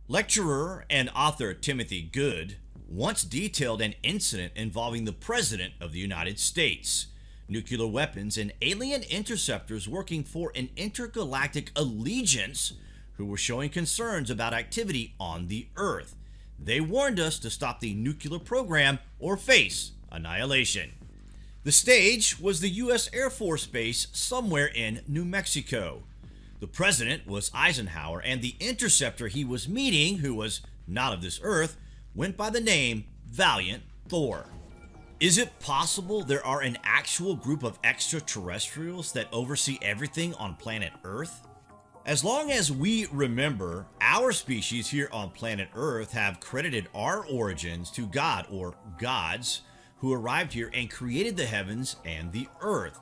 Lecturer and author Timothy Good once detailed an incident involving the President of the United States, nuclear weapons, and alien interceptors working for an intergalactic allegiance who were showing concerns about activity on the Earth. They warned us to stop the nuclear program or face annihilation. The stage was the U.S. Air Force Base somewhere in New Mexico. The president was Eisenhower, and the interceptor he was meeting, who was not of this earth, went by the name Valiant Thor. Is it possible there are an actual group of extraterrestrials that oversee everything on planet Earth? As long as we remember, our species here on planet Earth have credited our origins to God or gods who arrived here and created the heavens and the earth.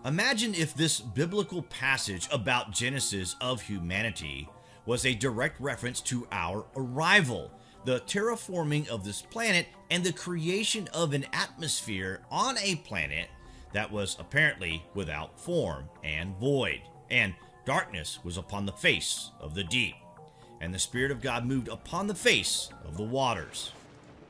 Imagine if this biblical passage about Genesis of humanity was a direct reference to our arrival, the terraforming of this planet, and the creation of an atmosphere on a planet that was apparently without form and void, and darkness was upon the face of the deep, and the Spirit of God moved upon the face of the waters.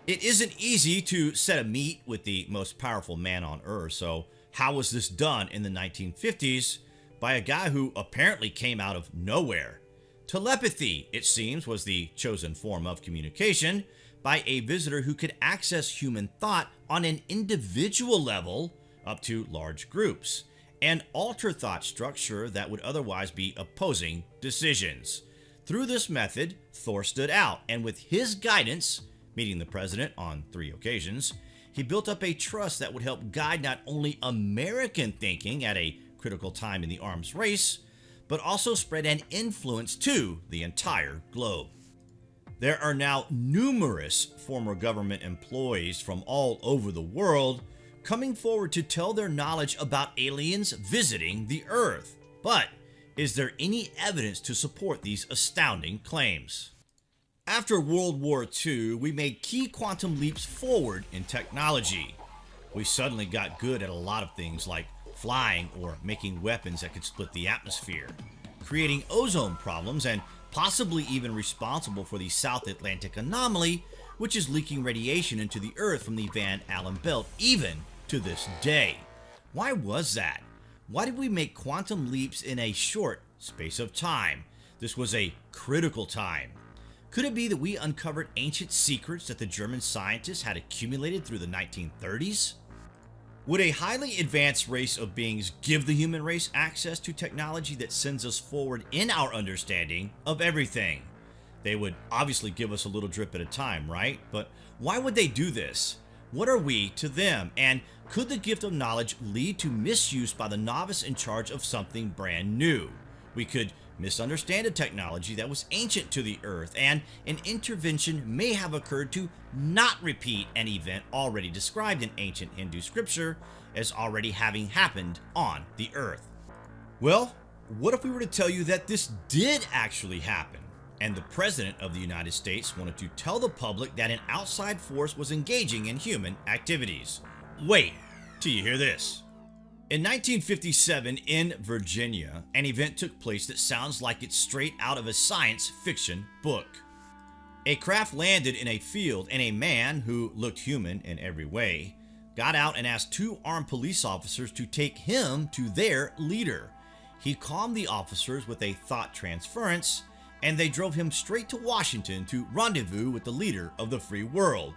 It isn't easy to set a meet with the most powerful man on earth, so how was this done in the 1950s by a guy who apparently came out of nowhere? Telepathy, it seems, was the chosen form of communication by a visitor who could access human thought on an individual level up to large groups, and alter thought structure that would otherwise be opposing decisions. Through this method, Thor stood out, and with his guidance, meeting the president on 3 occasions, he built up a trust that would help guide not only American thinking at a critical time in the arms race, but also spread an influence to the entire globe. There are now numerous former government employees from all over the world coming forward to tell their knowledge about aliens visiting the Earth. But is there any evidence to support these astounding claims? After World War II, we made key quantum leaps forward in technology. We suddenly got good at a lot of things like flying or making weapons that could split the atmosphere, creating ozone problems, and possibly even responsible for the South Atlantic anomaly, which is leaking radiation into the Earth from the Van Allen belt even to this day. Why was that? Why did we make quantum leaps in a short space of time? This was a critical time. Could it be that we uncovered ancient secrets that the German scientists had accumulated through the 1930s? Would a highly advanced race of beings give the human race access to technology that sends us forward in our understanding of everything? They would obviously give us a little drip at a time, right? But why would they do this? What are we to them? And could the gift of knowledge lead to misuse by the novice in charge of something brand new? We could misunderstand a technology that was ancient to the Earth, and an intervention may have occurred to not repeat an event already described in ancient Hindu scripture as already having happened on the Earth. Well, what if we were to tell you that this did actually happen, and the President of the United States wanted to tell the public that an outside force was engaging in human activities? Wait till you hear this. In 1957 in Virginia, an event took place that sounds like it's straight out of a science fiction book. A craft landed in a field, and a man who looked human in every way got out and asked 2 armed police officers to take him to their leader. He calmed the officers with a thought transference, and they drove him straight to Washington to rendezvous with the leader of the free world.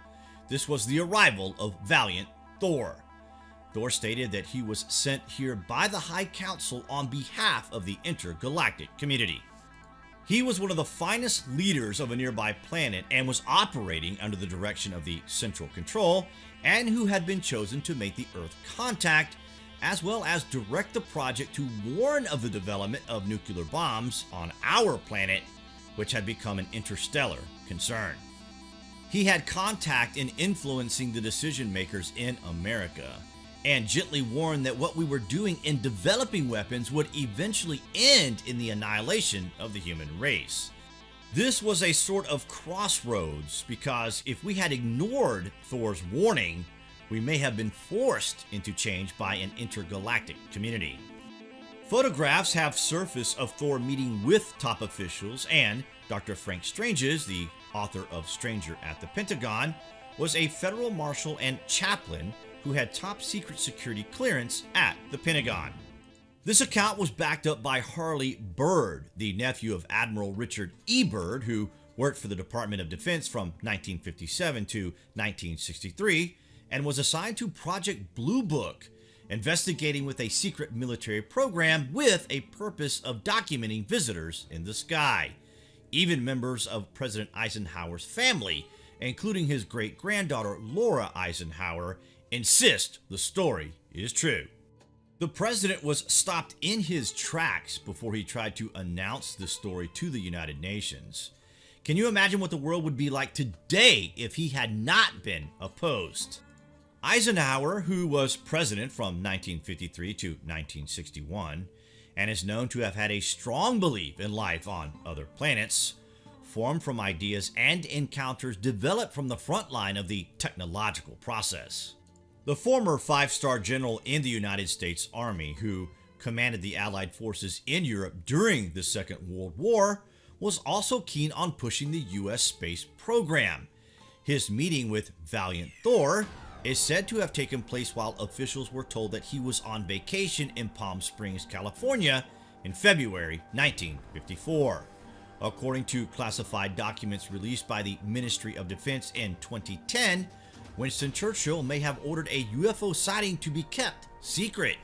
This was the arrival of Valiant Thor. Thor stated that he was sent here by the High Council on behalf of the intergalactic community. He was one of the finest leaders of a nearby planet and was operating under the direction of the Central Control, and who had been chosen to make the Earth contact, as well as direct the project to warn of the development of nuclear bombs on our planet, which had become an interstellar concern. He had contact in influencing the decision makers in America, and gently warned that what we were doing in developing weapons would eventually end in the annihilation of the human race. This was a sort of crossroads, because if we had ignored Thor's warning, we may have been forced into change by an intergalactic community. Photographs have surfaced of Thor meeting with top officials, and Dr. Frank Stranges, the author of Stranger at the Pentagon, was a federal marshal and chaplain who had top secret security clearance at the Pentagon. This account was backed up by Harley Byrd, the nephew of Admiral Richard E. Byrd, who worked for the Department of Defense from 1957 to 1963 and was assigned to Project Blue Book, investigating with a secret military program with a purpose of documenting visitors in the sky. Even members of President Eisenhower's family, including his great-granddaughter Laura Eisenhower, insist the story is true. The president was stopped in his tracks before he tried to announce the story to the United Nations. Can you imagine what the world would be like today if he had not been opposed? Eisenhower, who was president from 1953 to 1961, and is known to have had a strong belief in life on other planets, formed from ideas and encounters developed from the front line of the technological process. The former five-star general in the United States Army, who commanded the Allied forces in Europe during the Second World War, was also keen on pushing the U.S. space program. His meeting with Valiant Thor is said to have taken place while officials were told that he was on vacation in Palm Springs, California in February 1954. According to classified documents released by the Ministry of Defense in 2010, Winston Churchill may have ordered a UFO sighting to be kept secret.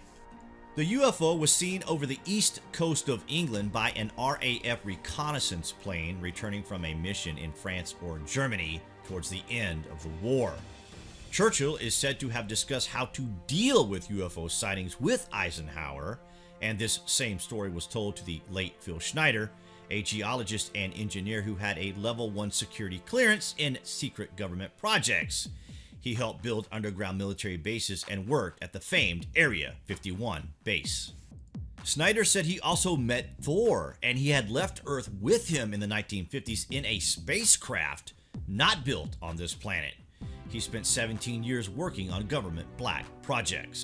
The UFO was seen over the east coast of England by an RAF reconnaissance plane returning from a mission in France or Germany towards the end of the war. Churchill is said to have discussed how to deal with UFO sightings with Eisenhower, and this same story was told to the late Phil Schneider, a geologist and engineer who had a level 1 security clearance in secret government projects. He helped build underground military bases and worked at the famed Area 51 base. Snyder said he also met Thor, and he had left Earth with him in the 1950s in a spacecraft not built on this planet. He spent 17 years working on government black projects.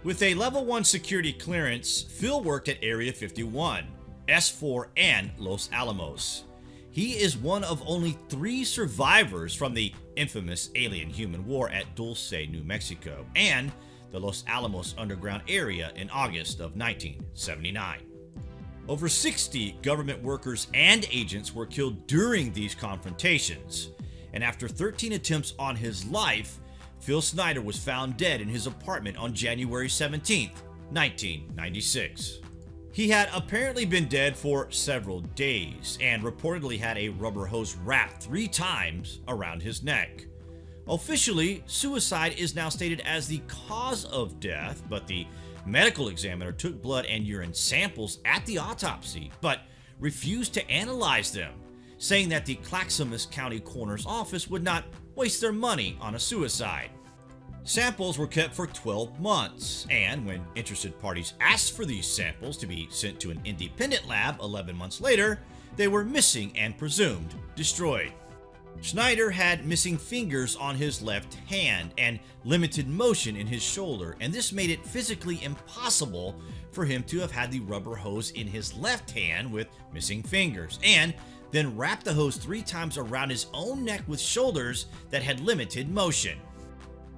With a level 1 security clearance, Phil worked at Area 51, S4, and Los Alamos. He is one of only 3 survivors from the infamous alien-human war at Dulce, New Mexico, and the Los Alamos underground area in August of 1979. Over 60 government workers and agents were killed during these confrontations, and after 13 attempts on his life, Phil Snyder was found dead in his apartment on January 17, 1996. He had apparently been dead for several days and reportedly had a rubber hose wrapped 3 times around his neck. Officially, suicide is now stated as the cause of death, but the medical examiner took blood and urine samples at the autopsy, but refused to analyze them, saying that the Clackamas County Coroner's Office would not waste their money on a suicide. Samples were kept for 12 months, and when interested parties asked for these samples to be sent to an independent lab 11 months later, they were missing and presumed destroyed. Schneider had missing fingers on his left hand and limited motion in his shoulder, and this made it physically impossible for him to have had the rubber hose in his left hand with missing fingers, and then wrap the hose 3 times around his own neck with shoulders that had limited motion.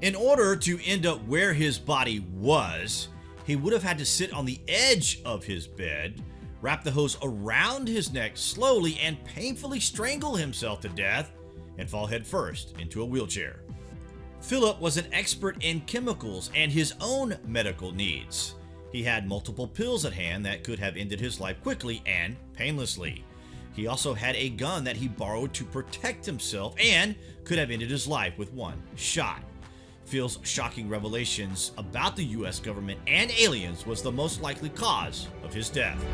In order to end up where his body was, he would have had to sit on the edge of his bed, wrap the hose around his neck slowly and painfully strangle himself to death, and fall headfirst into a wheelchair. Philip was an expert in chemicals and his own medical needs. He had multiple pills at hand that could have ended his life quickly and painlessly. He also had a gun that he borrowed to protect himself and could have ended his life with 1 shot. Phil's shocking revelations about the US government and aliens was the most likely cause of his death.